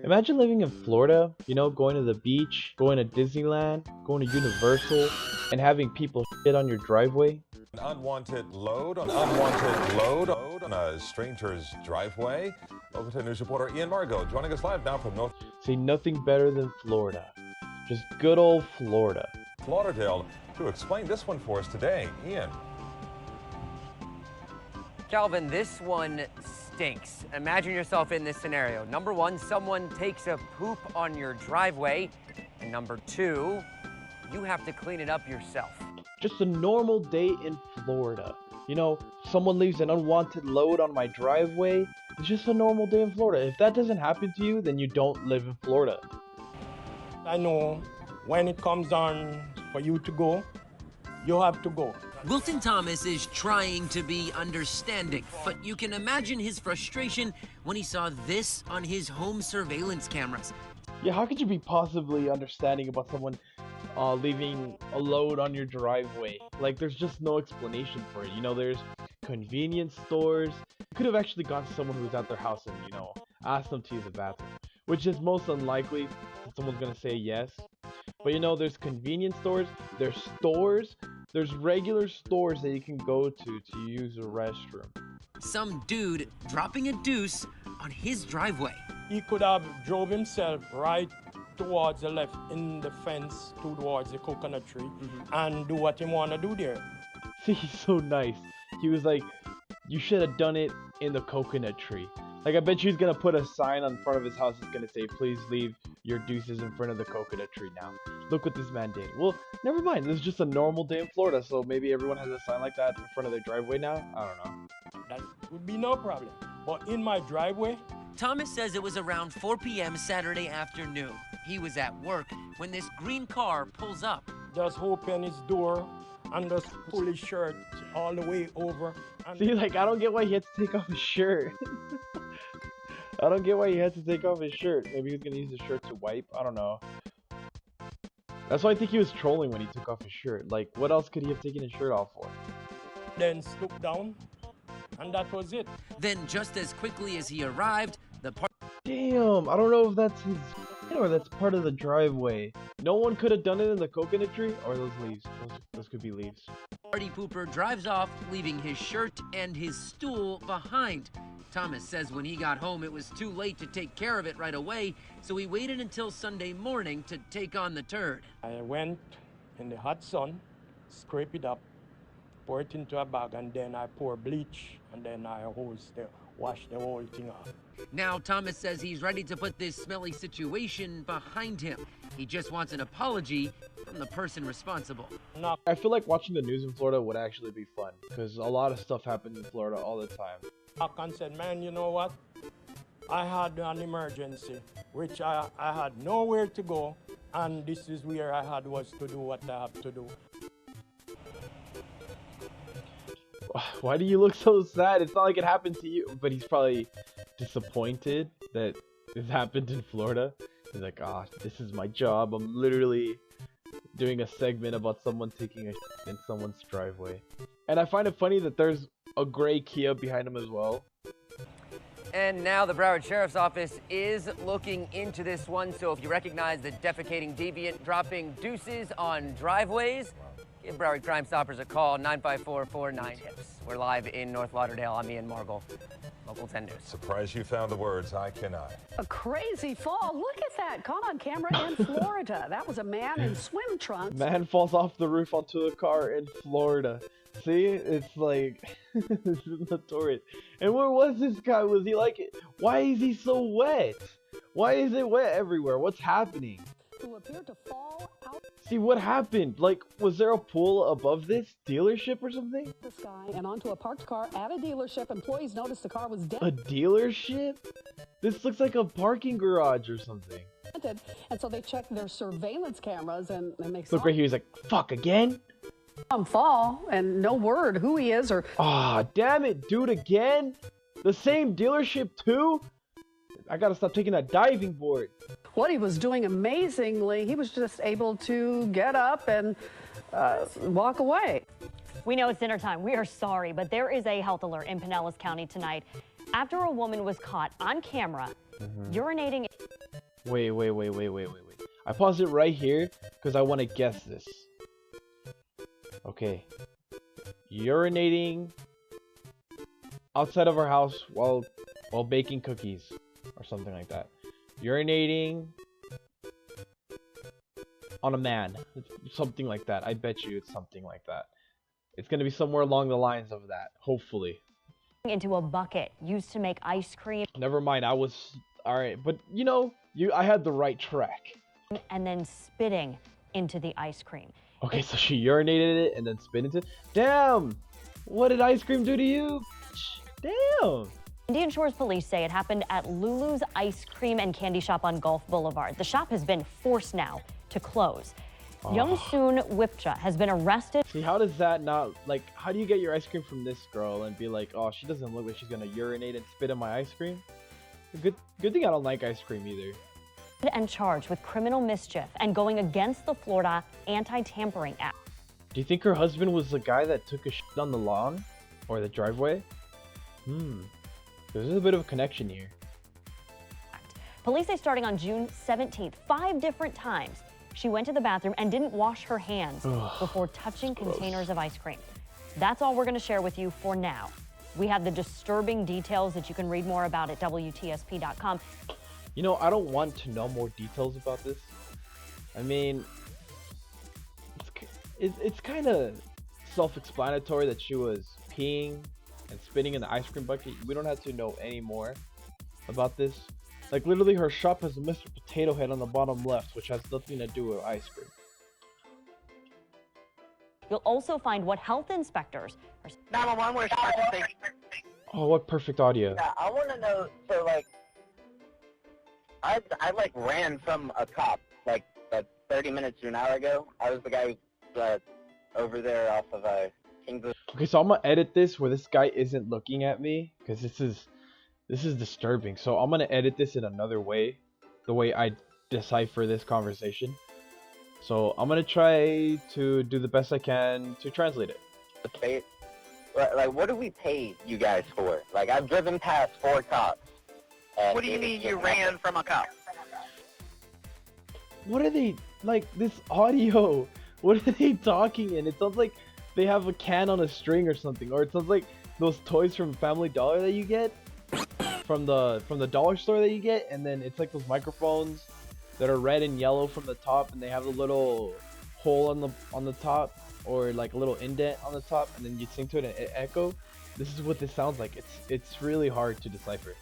Imagine living in Florida, you know, going to the beach, going to Disneyland, going to Universal, and having people shit on your driveway. An unwanted load on a stranger's driveway. Local 10 News reporter Ian Margot joining us live now from North See, nothing better than Florida. Just good old Florida. Lauderdale. To explain this one for us today, Ian. Calvin, this one stinks. Imagine yourself in this scenario. Number one, someone takes a poop on your driveway. And number two, you have to clean it up yourself. Just a normal day in Florida. You know, someone leaves an unwanted load on my driveway. It's just a normal day in Florida. If that doesn't happen to you, then you don't live in Florida. I know when it comes on for you to go, you have to go. Wilton Thomas is trying to be understanding, but you can imagine his frustration when he saw this on his home surveillance cameras. Yeah, how could you be possibly understanding about someone leaving a load on your driveway? Like, there's just no explanation for it. You know, there's convenience stores. You could have actually gone to someone who was at their house and, you know, asked them to use the bathroom, which is most unlikely that someone's gonna say yes. But you know, there's convenience stores, there's regular stores that you can go to use a restroom. Some dude dropping a deuce on his driveway. He could have drove himself right towards the left in the fence towards the coconut tree and do what he want to do there. See, he's so nice. He was like, you should have done it in the coconut tree. Like, I bet you he's gonna put a sign on front of his house that's gonna say, please leave your deuces in front of the coconut tree now. Look what this man did. Well, never mind. This is just a normal day in Florida, so maybe everyone has a sign like that in front of their driveway now? I don't know. That would be no problem. But in my driveway, Thomas says it was around 4 p.m. Saturday afternoon. He was at work when this green car pulls up. just open his door and just pull his shirt all the way over. And See, like, I don't get why he had to take off his shirt. I don't get why he had to take off his shirt. Maybe he was gonna use his shirt to wipe. I don't know. That's why I think he was trolling when he took off his shirt. Like, what else could he have taken his shirt off for? then stoop down, and that was it. Then just as quickly as he arrived, the Damn, I don't know if that's his or that's part of the driveway. No one could have done it in the coconut tree or those leaves. Those could be leaves. party pooper drives off, leaving his shirt and his stool behind. Thomas says when he got home, it was too late to take care of it right away, so he waited until Sunday morning to take on the turd. I went in the hot sun, scrape it up, pour it into a bag, and then I pour bleach, and then I wash the whole thing off. Now Thomas says he's ready to put this smelly situation behind him. He just wants an apology from the person responsible. Knock I feel like watching the news in Florida would actually be fun because a lot of stuff happens in Florida all the time. and said, man, you know what? I had an emergency, which I had nowhere to go, and this is where I had was to do what I have to do. Why do you look so sad? It's not like it happened to you, but he's probably disappointed that this happened in Florida. He's like, ah, this is my job. I'm literally doing a segment about someone taking a shit in someone's driveway. And I find it funny that there's a gray Kia behind him as well. And now the Broward Sheriff's Office is looking into this one. So if you recognize the defecating deviant dropping deuces on driveways, give Broward Crime Stoppers a call, 954-49-HIPS. We're live in North Lauderdale. I'm Ian Margle, Local 10 News. Surprised you found the words, I cannot. A crazy fall. Look at that. Caught on camera in Florida. That was a man in swim trunks. Man falls off the roof onto a car in Florida. See, it's like, this is notorious. And where was this guy? Was he like, why is he so wet? Why is it wet everywhere? What's happening? Who appeared to fall out See, what happened? Like, was there a pool above this dealership or something? of the sky and onto a parked car at a dealership. Employees noticed the car was A dealership? This looks like a parking garage or something. dented, and so they checked their surveillance cameras and they saw Look right here, he's like, fuck, again? him fall, and no word who he is or Ah, damn it, dude, again? The same dealership too? I gotta stop taking that diving board. what he was doing. Amazingly, he was just able to get up and walk away. We know it's dinner time. We are sorry, but there is a health alert in Pinellas County tonight after a woman was caught on camera urinating Wait. I pause it right here because I want to guess this. Okay. Urinating outside of our house while baking cookies or something like that. Urinating on a man. Something like that. I bet you it's something like that. It's gonna be somewhere along the lines of that, hopefully. Into a bucket used to make ice cream. Never mind, I was alright, but you know, I had the right track. And then spitting into the ice cream. Okay, so she urinated it and then spit into it. Damn! What did ice cream do to you? Damn! Indian Shores police say it happened at Lulu's Ice Cream and Candy Shop on Gulf Boulevard. The shop has been forced now to close. Youngsoon Wipcha has been arrested. See, how does that not, like, how do you get your ice cream from this girl and be like, oh, she doesn't look like she's gonna urinate and spit in my ice cream? Good thing I don't like ice cream either. And charged with criminal mischief and going against the Florida Anti-Tampering Act. Do you think her husband was the guy that took a shit on the lawn? Or the driveway? There's a bit of a connection here. Police say starting on June 17th, 5 different times, she went to the bathroom and didn't wash her hands before touching containers of ice cream. That's all we're going to share with you for now. We have the disturbing details that you can read more about at WTSP.com. You know, I don't want to know more details about this. I mean, it's kind of self-explanatory that she was peeing and spitting in the ice cream bucket. We don't have to know any more about this. Like, literally, her shop has a Mr. Potato Head on the bottom left, which has nothing to do with ice cream. You'll also find what health inspectors are... 911, where's emergency? Oh, what perfect audio. Yeah, I want to know, so, like, I ran from a cop, like, 30 minutes to an hour ago. I was the guy who over there off of Kingsley. Okay, so I'm gonna edit this where this guy isn't looking at me, because this is disturbing. So I'm gonna edit this in another way, the way I decipher this conversation. So I'm gonna try to do the best I can to translate it. Like, what do we pay you guys for? Like, I've driven past 4 cops. What do you mean you ran from a cop? What are they, like, this audio? What are they talking in? It sounds like they have a can on a string or something, or it sounds like those toys from Family Dollar that you get from the dollar store that you get, and then it's like those microphones that are red and yellow from the top, and they have a little hole on the top, or like a little indent on the top, and then you sing to it and it echo. This is what this sounds like. It's really hard to decipher.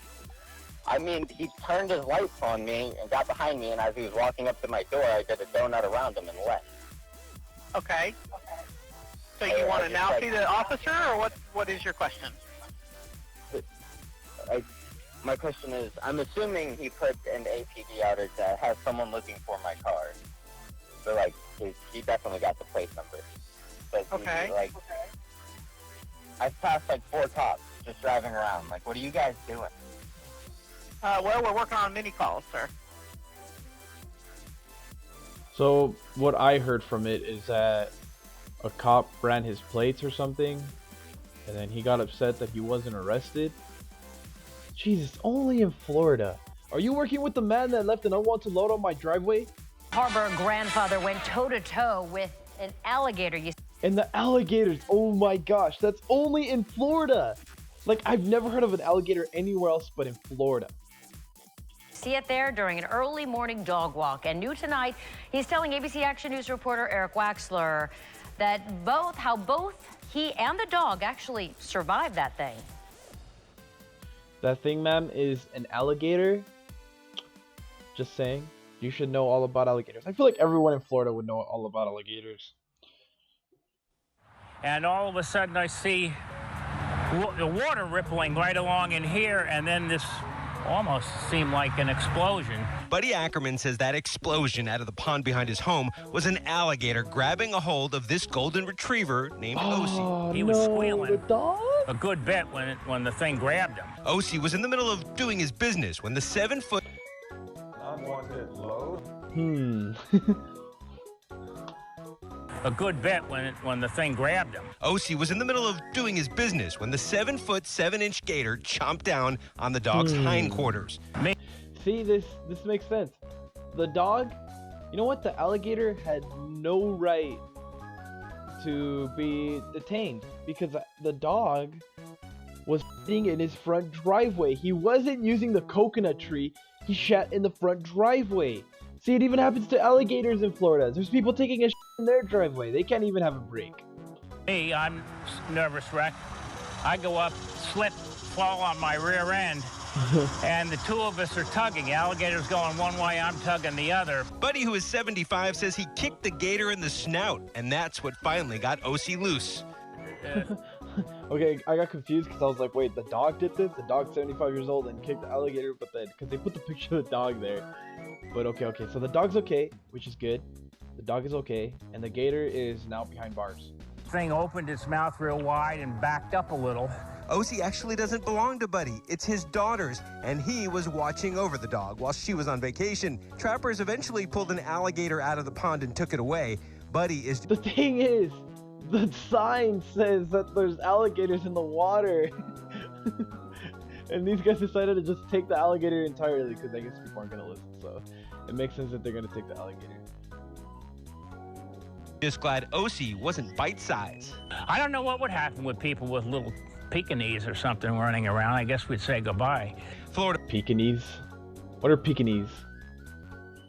I mean, he turned his lights on me and got behind me, and as he was walking up to my door, I did a donut around him and left. Okay. So you want to now see the officer, or what is your question? My question is, I'm assuming he put an APD outage that has someone looking for my car. So, like, he definitely got the plate number. But okay. Like, I've passed, like, 4 cops just driving around. Like, what are you guys doing? Well, we're working on mini calls, sir. So what I heard from it is that a cop ran his plates or something, and then he got upset that he wasn't arrested. Jesus, only in Florida. Are you working with the man that left an unwanted load on my driveway? Harbor grandfather went toe-to-toe with an alligator. And the alligators, oh my gosh, that's only in Florida. Like, I've never heard of an alligator anywhere else but in Florida. See it there during an early morning dog walk. And new tonight, he's telling ABC Action News reporter Eric Waxler that how both he and the dog actually survived that thing. That thing, ma'am, is an alligator. Just saying. You should know all about alligators. I feel like everyone in Florida would know all about alligators. And all of a sudden I see the water rippling right along in here, and then this almost seemed like an explosion. Buddy Ackerman says that explosion out of the pond behind his home was an alligator grabbing a hold of this golden retriever named Osi. He was squealing a good bit when the thing grabbed him. Osi was in the middle of doing his business when the 7-foot Unwanted load. A good bit when the thing grabbed him. Osi was in the middle of doing his business when the 7-foot 7-inch gator chomped down on the dog's hindquarters. See, this makes sense. The dog, you know what? The alligator had no right to be detained because the dog was sitting in his front driveway. He wasn't using the coconut tree. He shat in the front driveway. See, it even happens to alligators in Florida. There's people taking a shit in their driveway. They can't even have a break. Me, I'm nervous wreck. I go up, slip, fall on my rear end, and the two of us are tugging. The alligator's going one way, I'm tugging the other. Buddy, who is 75, says he kicked the gator in the snout, and that's what finally got OC loose. Okay, I got confused because I was like, wait, the dog did this? The dog's 75 years old and kicked the alligator, but then, because they put the picture of the dog there. But okay, so the dog's okay, which is good. The dog is okay, and the gator is now behind bars. Thing opened its mouth real wide and backed up a little. OC actually doesn't belong to Buddy. It's his daughter's, and he was watching over the dog while she was on vacation. Trappers eventually pulled an alligator out of the pond and took it away. Buddy is... The thing is, the sign says that there's alligators in the water. And these guys decided to just take the alligator entirely because I guess people aren't going to listen. So it makes sense that they're going to take the alligator. Just glad OC wasn't bite-sized. I don't know what would happen with people with little Pekingese or something running around. I guess we'd say goodbye. Florida Pekingese? What are Pekingese?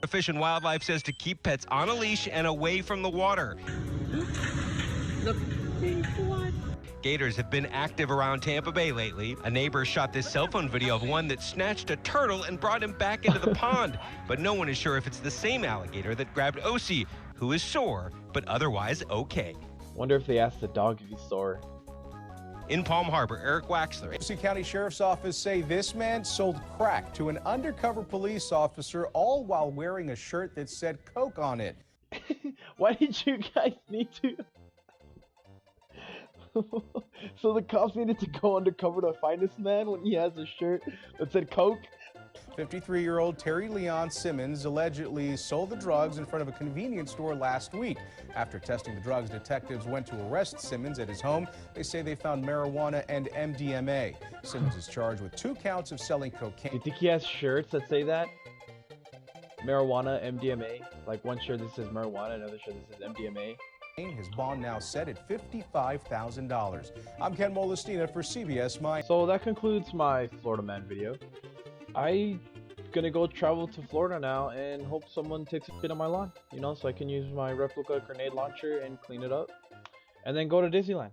Fish and Wildlife says to keep pets on a leash and away from the water. The big one. Gators have been active around Tampa Bay lately. A neighbor shot this cell phone video of one that snatched a turtle and brought him back into the pond. But no one is sure if it's the same alligator that grabbed OC, who is sore, but otherwise okay. Wonder if they asked the dog if he's sore. In Palm Harbor, Eric Waxler. Dixie County Sheriff's Office say this man sold crack to an undercover police officer, all while wearing a shirt that said Coke on it. Why did you guys need to... So the cops needed to go undercover to find this man when he has a shirt that said Coke? 53-year-old Terry Leon Simmons allegedly sold the drugs in front of a convenience store last week. After testing the drugs, detectives went to arrest Simmons at his home. They say they found marijuana and MDMA. Simmons is charged with 2 counts of selling cocaine. Do you think he has shirts that say that? Marijuana, MDMA? Like one shirt that says marijuana, another shirt that says MDMA? His bond now set at $55,000. I'm Ken Molestina for CBS Miami. So that concludes my Florida Man video. I'm gonna go travel to Florida now and hope someone takes a shit on my lawn, you know, so I can use my replica grenade launcher and clean it up. And then go to Disneyland.